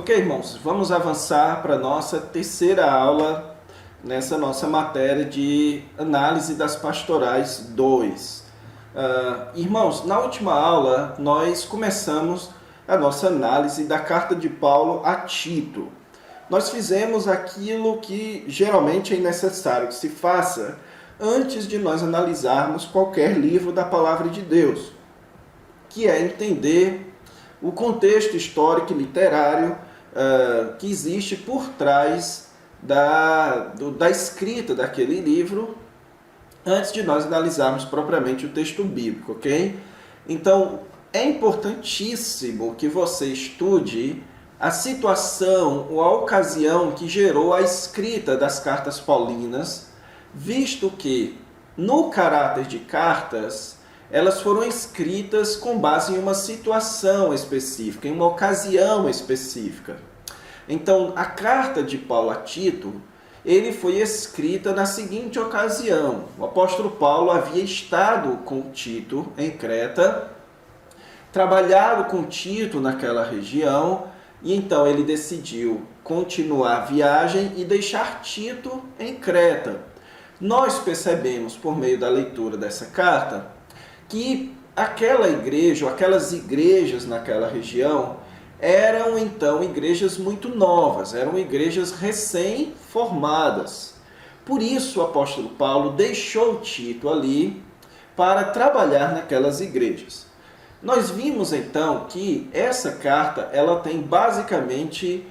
Ok, irmãos, vamos avançar para a nossa terceira aula nessa nossa matéria de análise das pastorais 2. Irmãos, na última aula nós começamos a nossa análise da carta de Paulo a Tito. Nós fizemos aquilo que geralmente é necessário que se faça antes de nós analisarmos qualquer livro da Palavra de Deus, que é entender o contexto histórico e literário que existe por trás da escrita daquele livro, antes de nós analisarmos propriamente o texto bíblico, ok? Então, é importantíssimo que você estude a situação ou a ocasião que gerou a escrita das cartas paulinas, visto que, no caráter de cartas, elas foram escritas com base em uma situação específica, em uma ocasião específica. Então, a carta de Paulo a Tito, ele foi escrita na seguinte ocasião. O apóstolo Paulo havia estado com Tito em Creta, trabalhado com Tito naquela região, e então ele decidiu continuar a viagem e deixar Tito em Creta. Nós percebemos, por meio da leitura dessa carta, que aquela igreja, ou aquelas igrejas naquela região, eram então igrejas muito novas, eram igrejas recém-formadas. Por isso o apóstolo Paulo deixou Tito ali para trabalhar naquelas igrejas. Nós vimos então que essa carta ela tem basicamente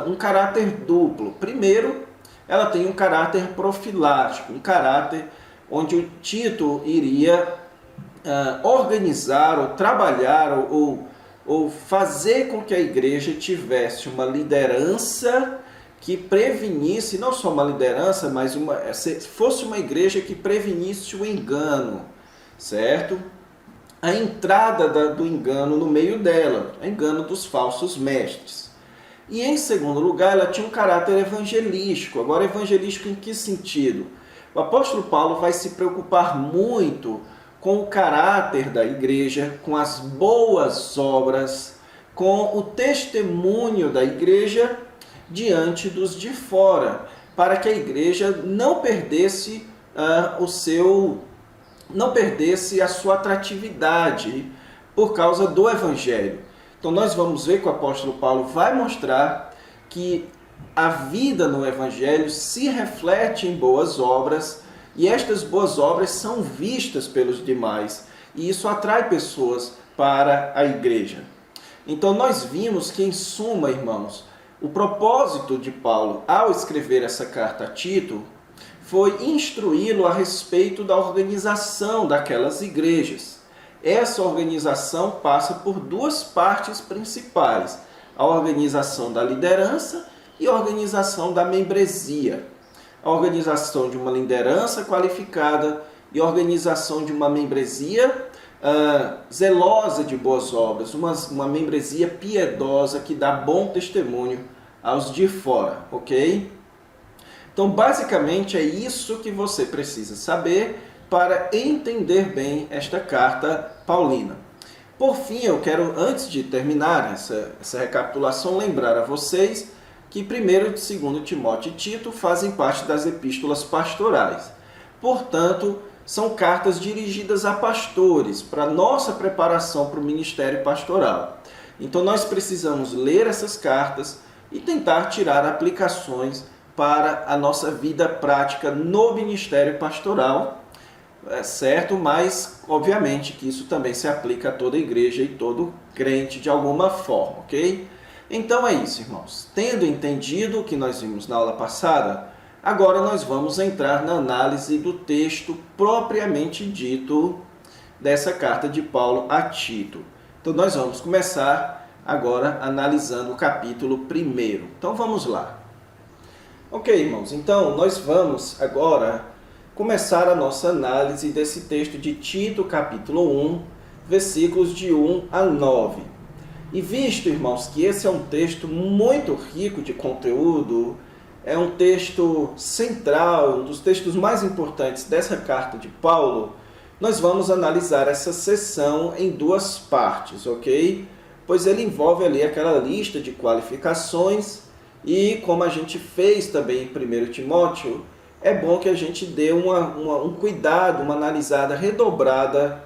um caráter duplo. Primeiro, ela tem um caráter profilático, um caráter onde o Tito iria organizar ou trabalhar ou fazer com que a igreja tivesse uma liderança que prevenisse, não só uma liderança, mas fosse uma igreja que prevenisse o engano, certo? A entrada do engano no meio dela, o engano dos falsos mestres. E em segundo lugar, ela tinha um caráter evangelístico. Agora, evangelístico em que sentido? O apóstolo Paulo vai se preocupar muito com o caráter da igreja, com as boas obras, com o testemunho da igreja diante dos de fora, para que a igreja não perdesse não perdesse a sua atratividade por causa do evangelho. Então nós vamos ver que o apóstolo Paulo vai mostrar que a vida no evangelho se reflete em boas obras, e estas boas obras são vistas pelos demais, e isso atrai pessoas para a igreja. Então nós vimos que, em suma, irmãos, o propósito de Paulo ao escrever essa carta a Tito foi instruí-lo a respeito da organização daquelas igrejas. Essa organização passa por duas partes principais: a organização da liderança e a organização da membresia. A organização de uma liderança qualificada e a organização de uma membresia zelosa de boas obras, uma membresia piedosa que dá bom testemunho aos de fora, ok? Então, basicamente, é isso que você precisa saber para entender bem esta carta paulina. Por fim, eu quero, antes de terminar essa recapitulação, lembrar a vocês que 1º e 2º Timóteo e Tito fazem parte das epístolas pastorais. Portanto, são cartas dirigidas a pastores, para nossa preparação para o ministério pastoral. Então, nós precisamos ler essas cartas e tentar tirar aplicações para a nossa vida prática no ministério pastoral, certo? Mas, obviamente, que isso também se aplica a toda igreja e todo crente de alguma forma, ok? Então é isso, irmãos. Tendo entendido o que nós vimos na aula passada, agora nós vamos entrar na análise do texto propriamente dito dessa carta de Paulo a Tito. Então nós vamos começar agora analisando o capítulo 1. Então vamos lá. Ok, irmãos, então nós vamos agora começar a nossa análise desse texto de Tito, capítulo 1, versículos de 1 a 9. E visto, irmãos, que esse é um texto muito rico de conteúdo, é um texto central, um dos textos mais importantes dessa carta de Paulo, nós vamos analisar essa seção em duas partes, ok? pois ele envolve ali aquela lista de qualificações e, como a gente fez também em 1 Timóteo, é bom que a gente dê um cuidado, uma analisada redobrada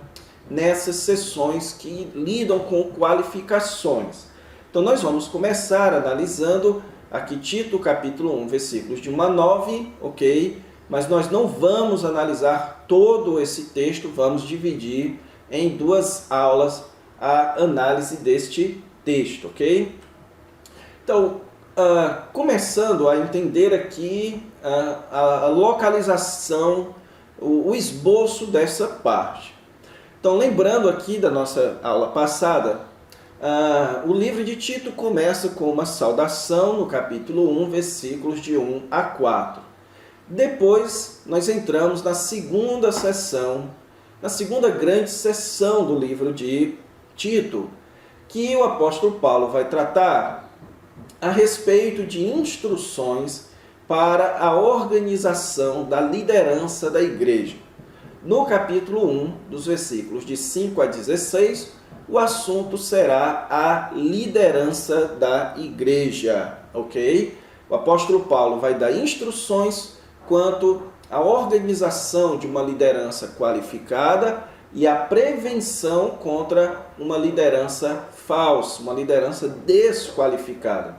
nessas sessões que lidam com qualificações. Então nós vamos começar analisando aqui Tito capítulo 1, versículos de 1 a 9, ok? Mas nós não vamos analisar todo esse texto, vamos dividir em 2 aulas a análise deste texto, ok? Então, começando a entender aqui a localização, o esboço dessa parte. Então, lembrando aqui da nossa aula passada, o livro de Tito começa com uma saudação no capítulo 1, versículos de 1 a 4. Depois, nós entramos na segunda sessão, na segunda grande sessão do livro de Tito, que o apóstolo Paulo vai tratar a respeito de instruções para a organização da liderança da igreja. No capítulo 1, dos versículos de 5 a 16, o assunto será a liderança da igreja, ok? O apóstolo Paulo vai dar instruções quanto à organização de uma liderança qualificada e a prevenção contra uma liderança falsa, uma liderança desqualificada.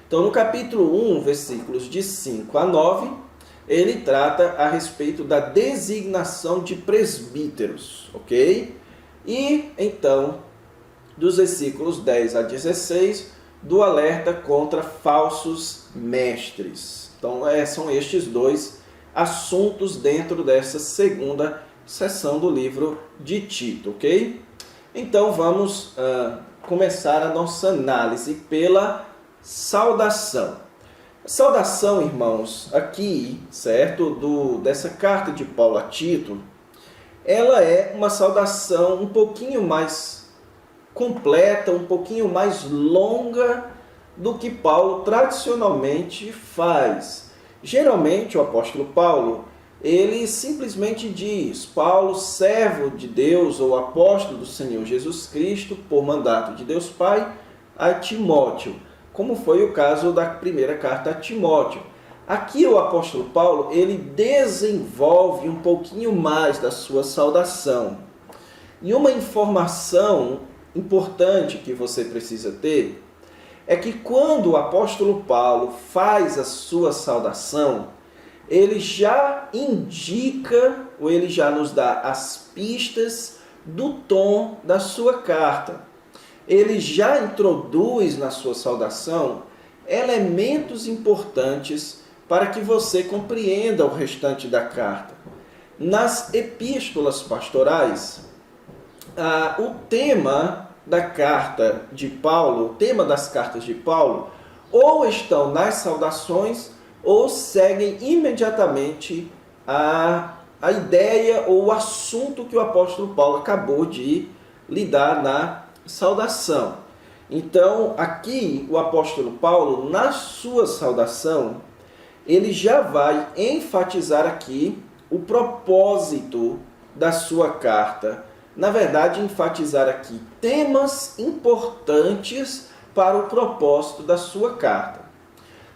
Então, no capítulo 1, versículos de 5 a 9, ele trata a respeito da designação de presbíteros, ok? E, então, dos versículos 10 a 16, do alerta contra falsos mestres. Então, são estes 2 assuntos dentro dessa segunda sessão do livro de Tito, ok? Então, vamos começar a nossa análise pela saudação. A saudação, irmãos, aqui, certo, dessa carta de Paulo a Tito, ela é uma saudação um pouquinho mais completa, um pouquinho mais longa do que Paulo tradicionalmente faz. Geralmente, o apóstolo Paulo, ele simplesmente diz: Paulo, servo de Deus ou apóstolo do Senhor Jesus Cristo, por mandato de Deus Pai, a Timóteo, como foi o caso da primeira carta a Timóteo. Aqui o apóstolo Paulo, ele desenvolve um pouquinho mais da sua saudação. E uma informação importante que você precisa ter é que quando o apóstolo Paulo faz a sua saudação, ele já indica, ou ele já nos dá as pistas do tom da sua carta. Ele já introduz na sua saudação elementos importantes para que você compreenda o restante da carta. Nas epístolas pastorais, o tema da carta de Paulo, o tema das cartas de Paulo, ou estão nas saudações, ou seguem imediatamente a ideia ou o assunto que o apóstolo Paulo acabou de lidar na saudação. Então, aqui o apóstolo Paulo, na sua saudação, ele já vai enfatizar aqui o propósito da sua carta. Na verdade, enfatizar aqui temas importantes para o propósito da sua carta.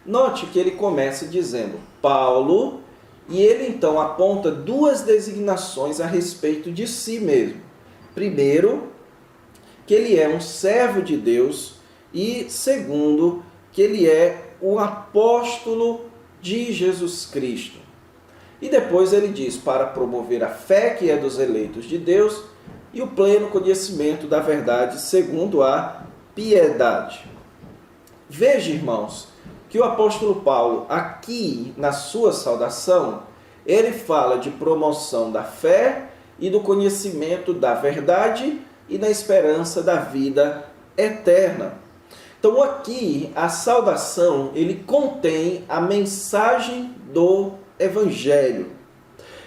Note que ele começa dizendo Paulo, e ele então aponta 2 designações a respeito de si mesmo. Primeiro, que ele é um servo de Deus, e segundo, que ele é o apóstolo de Jesus Cristo. E depois ele diz, para promover a fé que é dos eleitos de Deus e o pleno conhecimento da verdade segundo a piedade. Veja, irmãos, que o apóstolo Paulo, aqui na sua saudação, ele fala de promoção da fé e do conhecimento da verdade e da esperança da vida eterna. Então aqui, a saudação, ele contém a mensagem do Evangelho.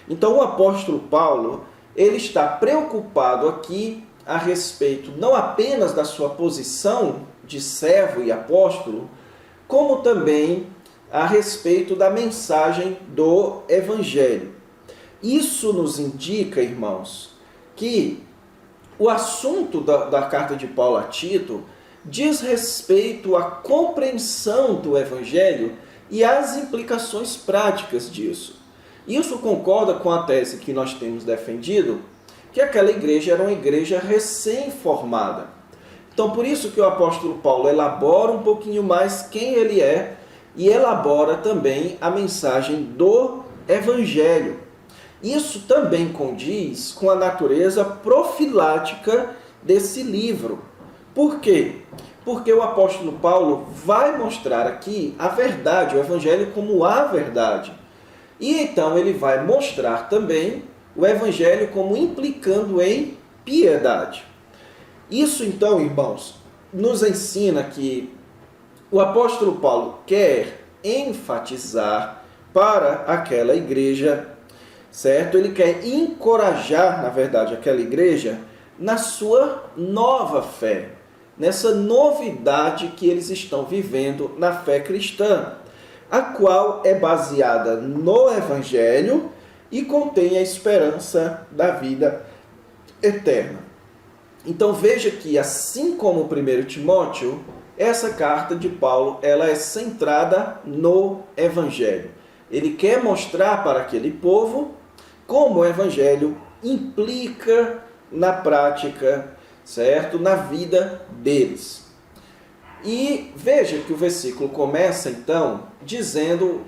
Então o apóstolo Paulo, ele está preocupado aqui a respeito não apenas da sua posição de servo e apóstolo, como também a respeito da mensagem do Evangelho. Isso nos indica, irmãos, que o assunto da carta de Paulo a Tito diz respeito à compreensão do Evangelho e às implicações práticas disso. Isso concorda com a tese que nós temos defendido, que aquela igreja era uma igreja recém-formada. Então, por isso que o apóstolo Paulo elabora um pouquinho mais quem ele é e elabora também a mensagem do Evangelho. Isso também condiz com a natureza profilática desse livro. Por quê? Porque o apóstolo Paulo vai mostrar aqui a verdade, o Evangelho como a verdade. E então ele vai mostrar também o Evangelho como implicando em piedade. Isso então, irmãos, nos ensina que o apóstolo Paulo quer enfatizar para aquela igreja, certo? Ele quer encorajar, na verdade, aquela igreja na sua nova fé, nessa novidade que eles estão vivendo na fé cristã, a qual é baseada no Evangelho e contém a esperança da vida eterna. Então veja que, assim como o 1 Timóteo, essa carta de Paulo ela é centrada no Evangelho. Ele quer mostrar para aquele povo como o Evangelho implica na prática, certo? Na vida deles. E veja que o versículo começa então dizendo,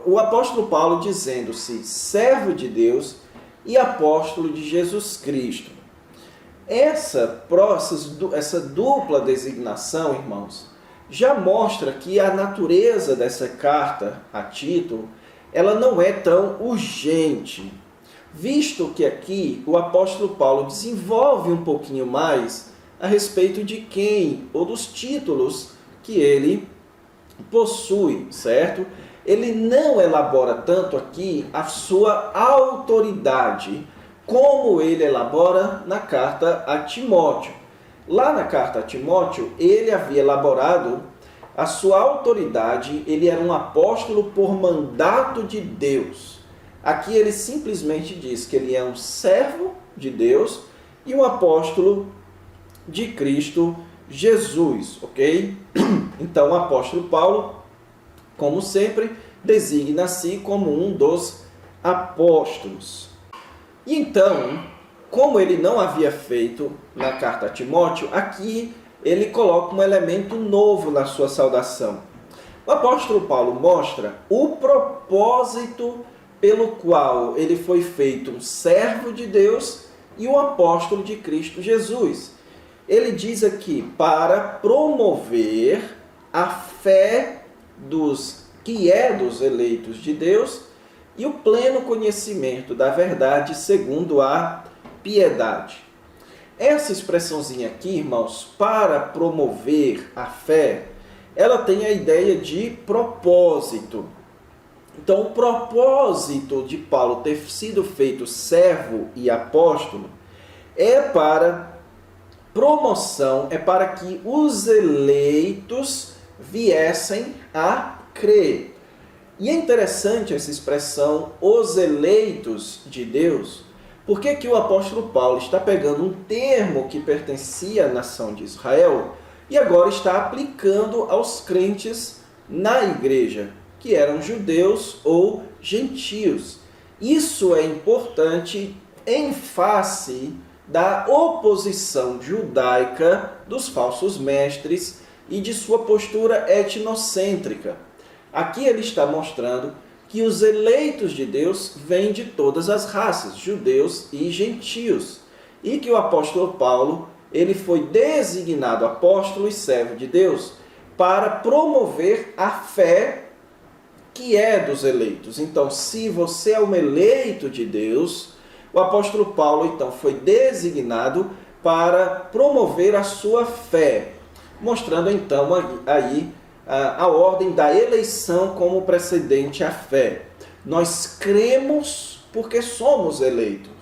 o apóstolo Paulo dizendo-se servo de Deus e apóstolo de Jesus Cristo. Essa dupla designação, irmãos, já mostra que a natureza dessa carta a Tito, ela não é tão urgente, visto que aqui o apóstolo Paulo desenvolve um pouquinho mais a respeito de quem, ou dos títulos que ele possui, certo? Ele não elabora tanto aqui a sua autoridade, como ele elabora na carta a Timóteo. Lá na carta a Timóteo, ele havia elaborado a sua autoridade, ele era um apóstolo por mandato de Deus. Aqui ele simplesmente diz que ele é um servo de Deus e um apóstolo de Cristo Jesus, ok? Então o apóstolo Paulo, como sempre, designa-se como um dos apóstolos. E então, como ele não havia feito na carta a Timóteo, aqui ele coloca um elemento novo na sua saudação. O apóstolo Paulo mostra o propósito pelo qual ele foi feito um servo de Deus e um apóstolo de Cristo Jesus. Ele diz aqui, para promover a fé dos eleitos de Deus e o pleno conhecimento da verdade segundo a piedade. Essa expressãozinha aqui, irmãos, para promover a fé, ela tem a ideia de propósito. Então, o propósito de Paulo ter sido feito servo e apóstolo é para promoção, é para que os eleitos viessem a crer. E é interessante essa expressão, os eleitos de Deus, porque que o apóstolo Paulo está pegando um termo que pertencia à nação de Israel e agora está aplicando aos crentes na igreja, que eram judeus ou gentios. Isso é importante em face da oposição judaica dos falsos mestres e de sua postura etnocêntrica. Aqui ele está mostrando que os eleitos de Deus vêm de todas as raças, judeus e gentios, e que o apóstolo Paulo, ele foi designado apóstolo e servo de Deus para promover a fé que é dos eleitos. Então, se você é um eleito de Deus, o apóstolo Paulo, então, foi designado para promover a sua fé, mostrando, então, aí a ordem da eleição como precedente à fé. Nós cremos porque somos eleitos.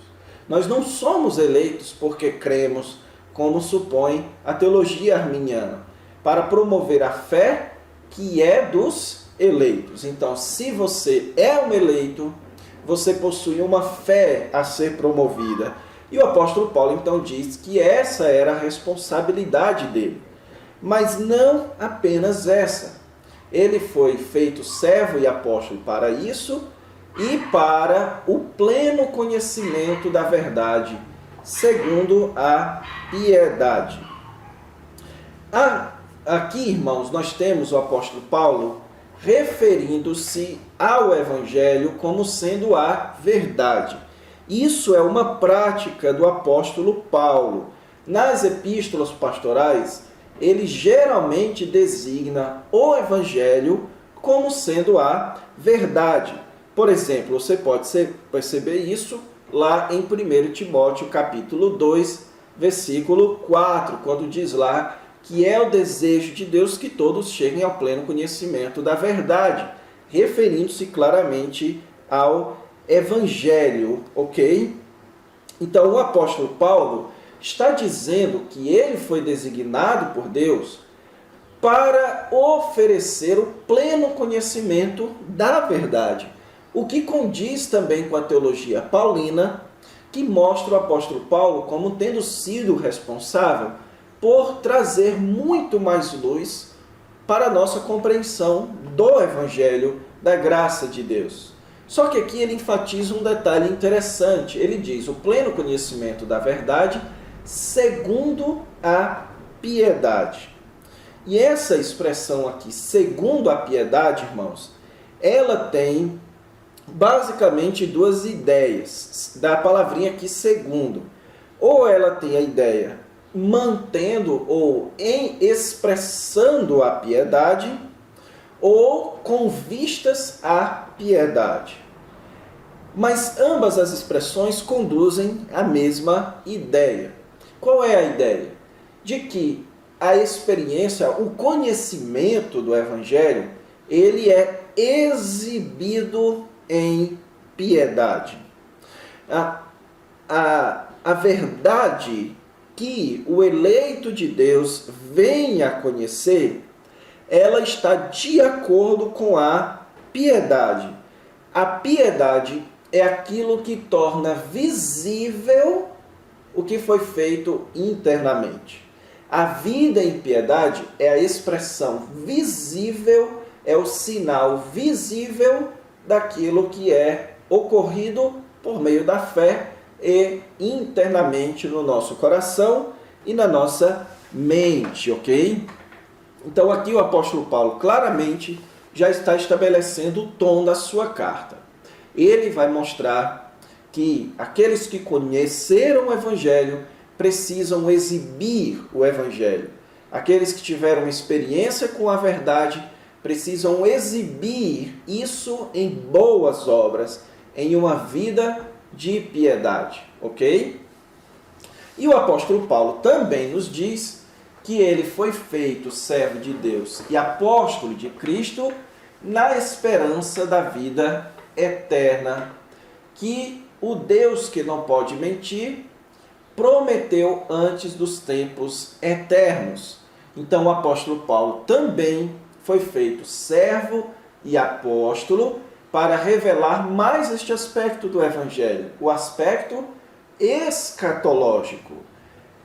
Nós não somos eleitos porque cremos, como supõe a teologia arminiana, para promover a fé que é dos eleitos. Então, se você é um eleito, você possui uma fé a ser promovida. E o apóstolo Paulo então diz que essa era a responsabilidade dele. Mas não apenas essa. Ele foi feito servo e apóstolo para isso e para o pleno conhecimento da verdade, segundo a piedade. Aqui, irmãos, nós temos o apóstolo Paulo referindo-se ao Evangelho como sendo a verdade. Isso é uma prática do apóstolo Paulo. Nas epístolas pastorais, ele geralmente designa o Evangelho como sendo a verdade. Por exemplo, você pode perceber isso lá em 1 Timóteo capítulo 2, versículo 4, quando diz lá que é o desejo de Deus que todos cheguem ao pleno conhecimento da verdade, referindo-se claramente ao Evangelho, ok? Então o apóstolo Paulo está dizendo que ele foi designado por Deus para oferecer o pleno conhecimento da verdade, o que condiz também com a teologia paulina, que mostra o apóstolo Paulo como tendo sido responsável por trazer muito mais luz para a nossa compreensão do Evangelho da graça de Deus. Só que aqui ele enfatiza um detalhe interessante. Ele diz o pleno conhecimento da verdade segundo a piedade. E essa expressão aqui, segundo a piedade, irmãos, ela tem basicamente duas ideias da palavrinha aqui segundo. Ou ela tem a ideia mantendo ou em expressando a piedade, ou com vistas à piedade. Mas ambas as expressões conduzem à mesma ideia. Qual é a ideia? De que a experiência, o conhecimento do Evangelho, ele é exibido em piedade. A verdade que o eleito de Deus venha a conhecer, ela está de acordo com a piedade. A piedade é aquilo que torna visível o que foi feito internamente. A vida em piedade é a expressão visível, é o sinal visível daquilo que é ocorrido por meio da fé e internamente no nosso coração e na nossa mente, ok? Então aqui o apóstolo Paulo claramente já está estabelecendo o tom da sua carta. Ele vai mostrar que aqueles que conheceram o Evangelho precisam exibir o Evangelho. Aqueles que tiveram experiência com a verdade precisam exibir isso em boas obras, em uma vida de piedade, ok? E o apóstolo Paulo também nos diz que ele foi feito servo de Deus e apóstolo de Cristo na esperança da vida eterna, que o Deus que não pode mentir prometeu antes dos tempos eternos. Então o apóstolo Paulo também foi feito servo e apóstolo para revelar mais este aspecto do Evangelho, o aspecto escatológico,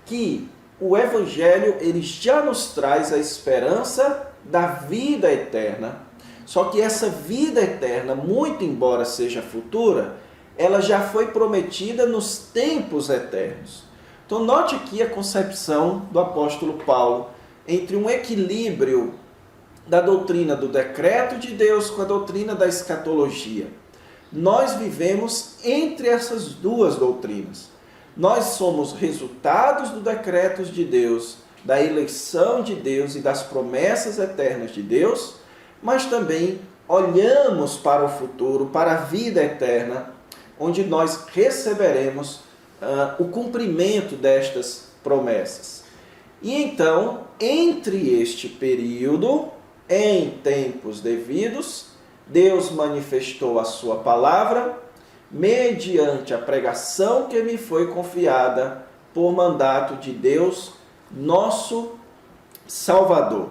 que o Evangelho ele já nos traz a esperança da vida eterna. Só que essa vida eterna, muito embora seja futura, ela já foi prometida nos tempos eternos. Então note aqui a concepção do apóstolo Paulo entre um equilíbrio da doutrina do decreto de Deus com a doutrina da escatologia. Nós vivemos entre essas duas doutrinas. Nós somos resultados do decreto de Deus, da eleição de Deus e das promessas eternas de Deus, mas também olhamos para o futuro, para a vida eterna, onde nós receberemos o cumprimento destas promessas. E então, entre este período, em tempos devidos, Deus manifestou a sua palavra mediante a pregação que me foi confiada por mandato de Deus, nosso Salvador.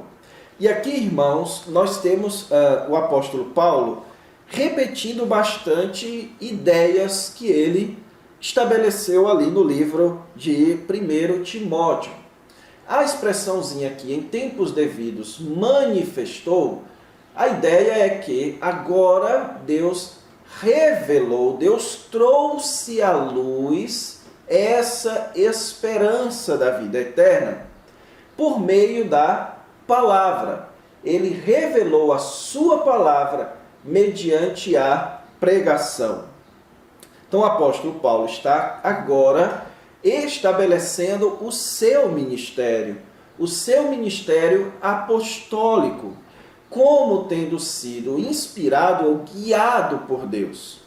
E aqui, irmãos, nós temos o apóstolo Paulo repetindo bastante ideias que ele estabeleceu ali no livro de 1 Timóteo. A expressãozinha aqui, em tempos devidos, manifestou, a ideia é que agora Deus revelou, Deus trouxe à luz essa esperança da vida eterna por meio da palavra. Ele revelou a sua palavra mediante a pregação. Então o apóstolo Paulo está agora estabelecendo o seu ministério apostólico, como tendo sido inspirado ou guiado por Deus.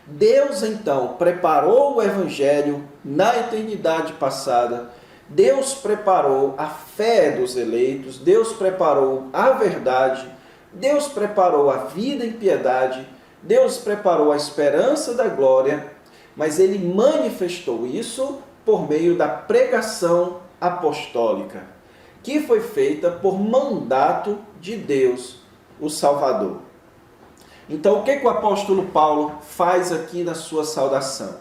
Deus então preparou o evangelho na eternidade passada, Deus preparou a fé dos eleitos, Deus preparou a verdade, Deus preparou a vida em piedade, Deus preparou a esperança da glória, mas Ele manifestou isso por meio da pregação apostólica, que foi feita por mandato de Deus, o Salvador. Então, o que o apóstolo Paulo faz aqui na sua saudação?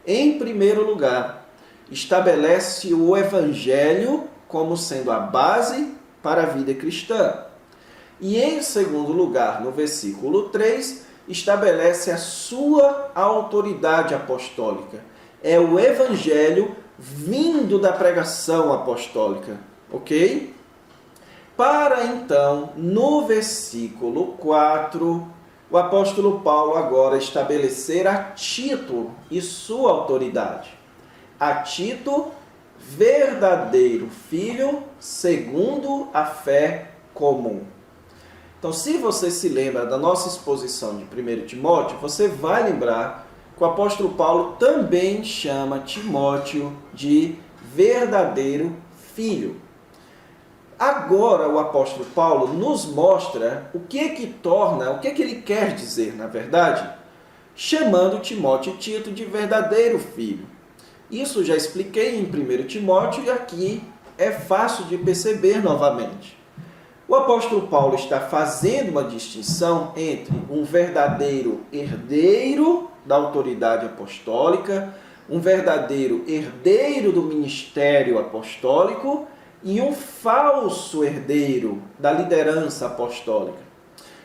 Em primeiro lugar, estabelece o Evangelho como sendo a base para a vida cristã. E em segundo lugar, no versículo 3, estabelece a sua autoridade apostólica. É o Evangelho vindo da pregação apostólica, ok? Para então, no versículo 4, o apóstolo Paulo agora estabelecer a Tito e sua autoridade. A Tito, verdadeiro filho, segundo a fé comum. Então, se você se lembra da nossa exposição de 1 Timóteo, você vai lembrar que o apóstolo Paulo também chama Timóteo de verdadeiro filho. Agora o apóstolo Paulo nos mostra o que ele quer dizer, na verdade, chamando Timóteo e Tito de verdadeiro filho. Isso já expliquei em 1 Timóteo e aqui é fácil de perceber novamente. O apóstolo Paulo está fazendo uma distinção entre um verdadeiro herdeiro da autoridade apostólica, um verdadeiro herdeiro do ministério apostólico e um falso herdeiro da liderança apostólica.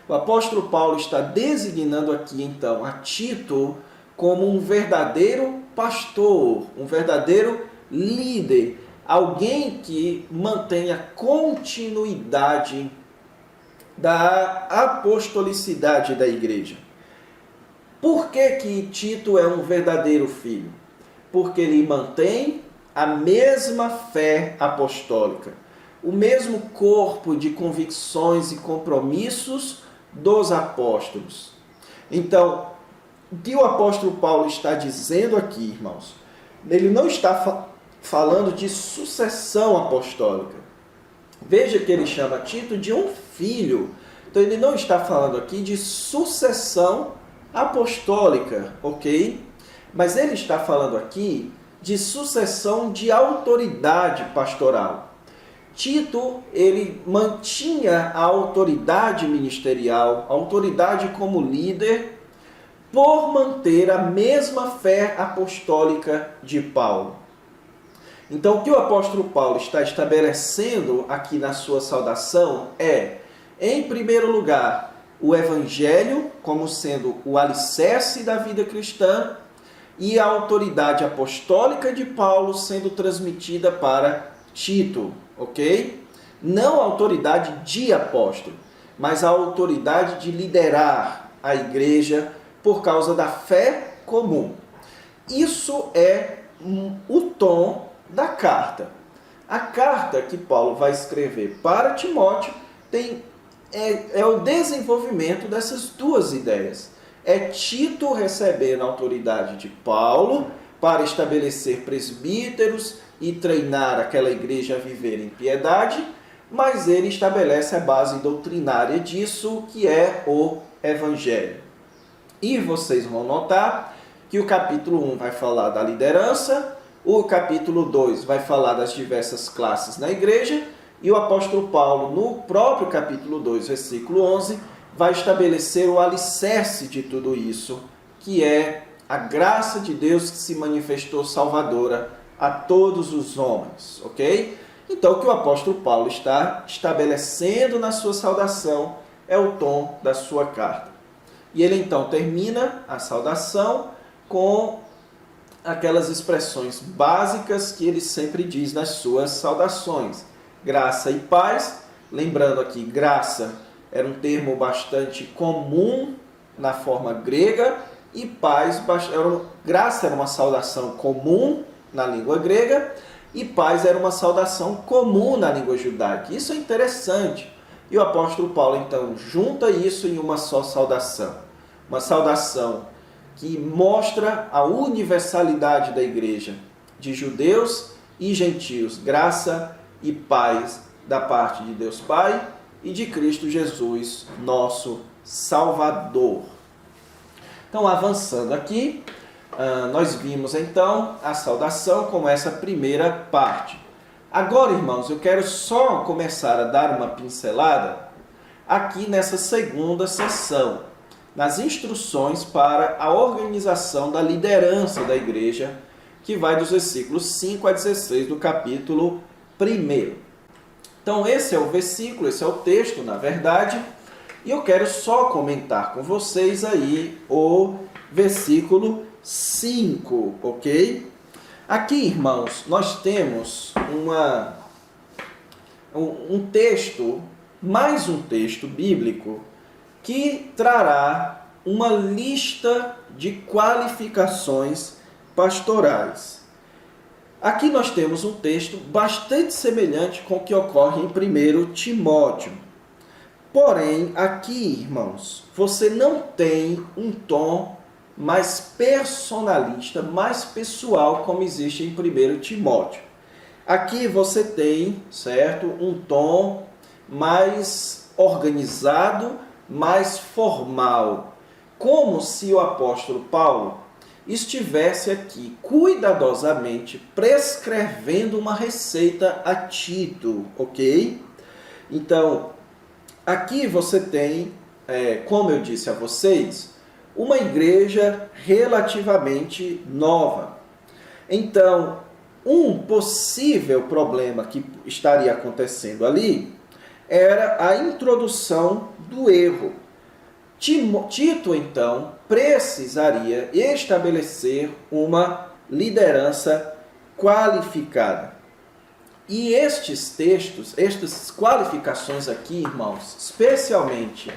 O apóstolo Paulo está designando aqui, então, a Tito como um verdadeiro pastor, um verdadeiro líder, alguém que mantenha continuidade da apostolicidade da igreja. Por que Tito é um verdadeiro filho? Porque ele mantém a mesma fé apostólica, o mesmo corpo de convicções e compromissos dos apóstolos. Então, o que o apóstolo Paulo está dizendo aqui, irmãos, ele não está falando de sucessão apostólica. Veja que ele chama Tito de um filho. Então, ele não está falando aqui de sucessão apostólica, ok? Mas ele está falando aqui de sucessão de autoridade pastoral. Tito, ele mantinha a autoridade ministerial, a autoridade como líder, por manter a mesma fé apostólica de Paulo. Então, o que o apóstolo Paulo está estabelecendo aqui na sua saudação é, em primeiro lugar, o Evangelho como sendo o alicerce da vida cristã e a autoridade apostólica de Paulo sendo transmitida para Tito, ok? Não a autoridade de apóstolo, mas a autoridade de liderar a igreja por causa da fé comum. Isso é o tom da carta. A carta que Paulo vai escrever para Timóteo é o desenvolvimento dessas duas ideias. É Tito recebendo a autoridade de Paulo para estabelecer presbíteros e treinar aquela igreja a viver em piedade, mas ele estabelece a base doutrinária disso, que é o Evangelho. E vocês vão notar que o capítulo 1 vai falar da liderança, o capítulo 2 vai falar das diversas classes na igreja, e o apóstolo Paulo, no próprio capítulo 2, versículo 11, vai estabelecer o alicerce de tudo isso, que é a graça de Deus que se manifestou salvadora a todos os homens, ok? Então, o que o apóstolo Paulo está estabelecendo na sua saudação é o tom da sua carta. E ele então termina a saudação com aquelas expressões básicas que ele sempre diz nas suas saudações. Graça e paz. Lembrando aqui, graça era um termo bastante comum na forma grega e paz, graça era uma saudação comum na língua grega e paz era uma saudação comum na língua judaica. Isso é interessante. E o apóstolo Paulo, então, junta isso em uma só saudação. Uma saudação que mostra a universalidade da igreja, de judeus e gentios. Graça e paz da parte de Deus Pai e de Cristo Jesus, nosso Salvador. Então, avançando aqui, nós vimos, então, a saudação como essa primeira parte. Agora, irmãos, eu quero só começar a dar uma pincelada aqui nessa segunda sessão, nas instruções para a organização da liderança da igreja, que vai dos versículos 5 a 16 do capítulo 1. Então, esse é o versículo, esse é o texto, na verdade, e eu quero só comentar com vocês aí o versículo 5, ok? Aqui, irmãos, nós temos um texto, mais um texto bíblico, que trará uma lista de qualificações pastorais. Aqui nós temos um texto bastante semelhante com o que ocorre em 1 Timóteo. Porém, aqui, irmãos, você não tem um tom mais personalista, mais pessoal, como existe em 1 Timóteo. Aqui você tem, certo, um tom mais organizado, mais formal, como se o apóstolo Paulo estivesse aqui cuidadosamente prescrevendo uma receita a Tito, ok? Então, aqui você tem, como eu disse a vocês, uma igreja relativamente nova. Então, um possível problema que estaria acontecendo ali era a introdução do erro. Tito, então, precisaria estabelecer uma liderança qualificada. E estes textos, estas qualificações aqui, irmãos, especialmente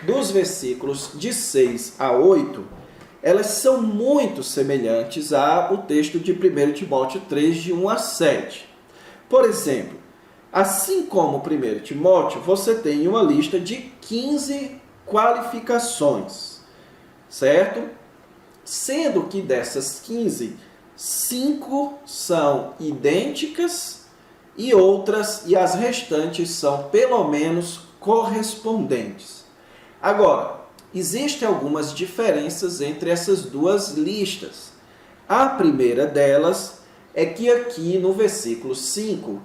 dos versículos de 6 a 8, elas são muito semelhantes ao texto de 1 Timóteo 3, de 1 a 7. Por exemplo, assim como 1 Timóteo, você tem uma lista de 15 qualificações, certo? Sendo que dessas 15, 5 são idênticas e as restantes são pelo menos correspondentes. Agora, existem algumas diferenças entre essas duas listas. A primeira delas é que aqui no versículo 5,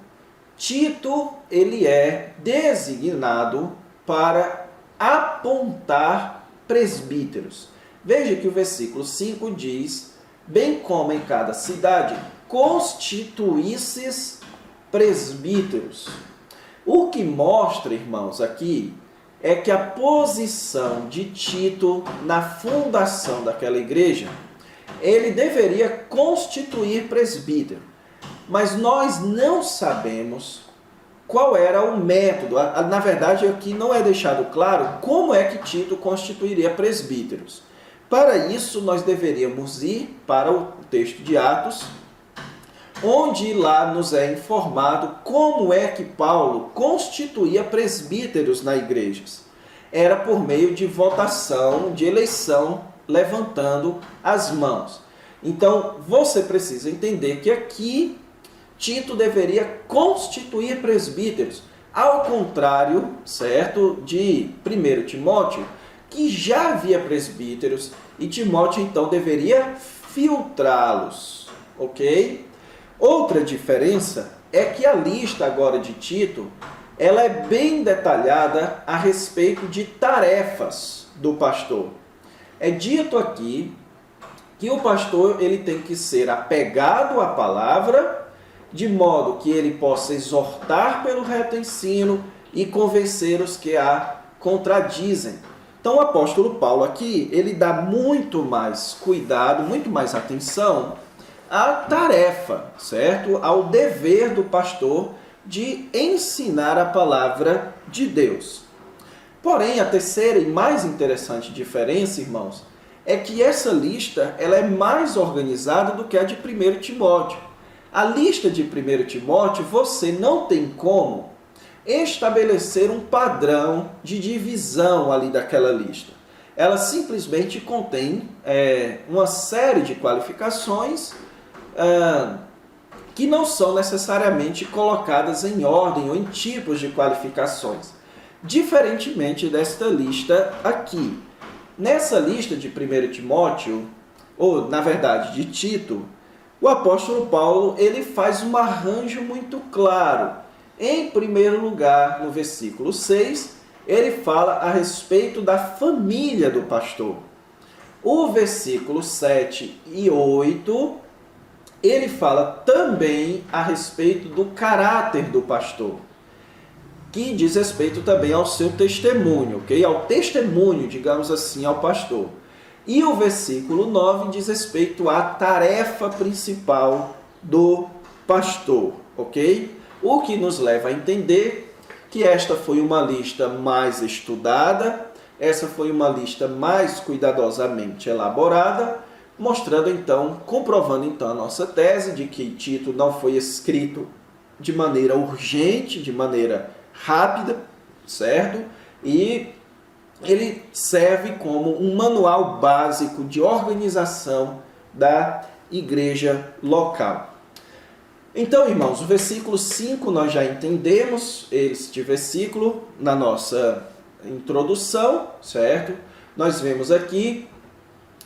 Tito ele é designado para apontar presbíteros. Veja que o versículo 5 diz: bem como em cada cidade constituísses presbíteros. O que mostra, irmãos, aqui é que a posição de Tito na fundação daquela igreja, ele deveria constituir presbítero. Mas nós não sabemos qual era o método. Na verdade, aqui não é deixado claro como é que Tito constituiria presbíteros. Para isso, nós deveríamos ir para o texto de Atos, onde lá nos é informado como é que Paulo constituía presbíteros nas igrejas. Era por meio de votação, de eleição, levantando as mãos. Então, você precisa entender que aqui Tito deveria constituir presbíteros, ao contrário, certo, de 1 Timóteo, que já havia presbíteros, e Timóteo então deveria filtrá-los, ok? Outra diferença é que a lista agora de Tito, ela é bem detalhada a respeito de tarefas do pastor. É dito aqui que o pastor ele tem que ser apegado à palavra, de modo que ele possa exortar pelo reto ensino e convencer os que a contradizem. Então o apóstolo Paulo aqui, ele dá muito mais cuidado, muito mais atenção à tarefa, certo? Ao dever do pastor de ensinar a palavra de Deus. Porém, a terceira e mais interessante diferença, irmãos, é que essa lista ela é mais organizada do que a de 1 Timóteo. A lista de 1 Timóteo, você não tem como estabelecer um padrão de divisão ali daquela lista. Ela simplesmente contém uma série de qualificações que não são necessariamente colocadas em ordem ou em tipos de qualificações. Diferentemente desta lista aqui. Nessa lista de 1 Timóteo, ou na verdade de Tito, o apóstolo Paulo ele faz um arranjo muito claro. Em primeiro lugar, no versículo 6, ele fala a respeito da família do pastor. O versículo 7 e 8, ele fala também a respeito do caráter do pastor, que diz respeito também ao seu testemunho, ok? Ao testemunho, digamos assim, ao pastor. E o versículo 9 diz respeito à tarefa principal do pastor, ok? O que nos leva a entender que esta foi uma lista mais estudada, essa foi uma lista mais cuidadosamente elaborada, mostrando então, comprovando então a nossa tese de que Tito não foi escrito de maneira urgente, de maneira rápida, certo? E ele serve como um manual básico de organização da igreja local. Então, irmãos, o versículo 5 nós já entendemos este versículo na nossa introdução, certo? Nós vemos aqui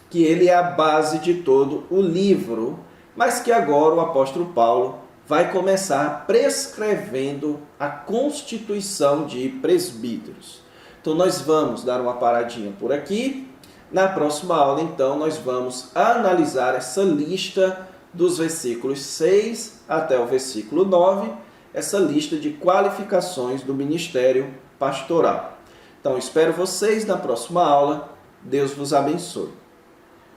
que ele é a base de todo o livro, mas que agora o apóstolo Paulo vai começar prescrevendo a constituição de presbíteros. Então nós vamos dar uma paradinha por aqui. Na próxima aula, então, nós vamos analisar essa lista dos versículos 6 até o versículo 9, essa lista de qualificações do ministério pastoral. Então, espero vocês na próxima aula. Deus vos abençoe.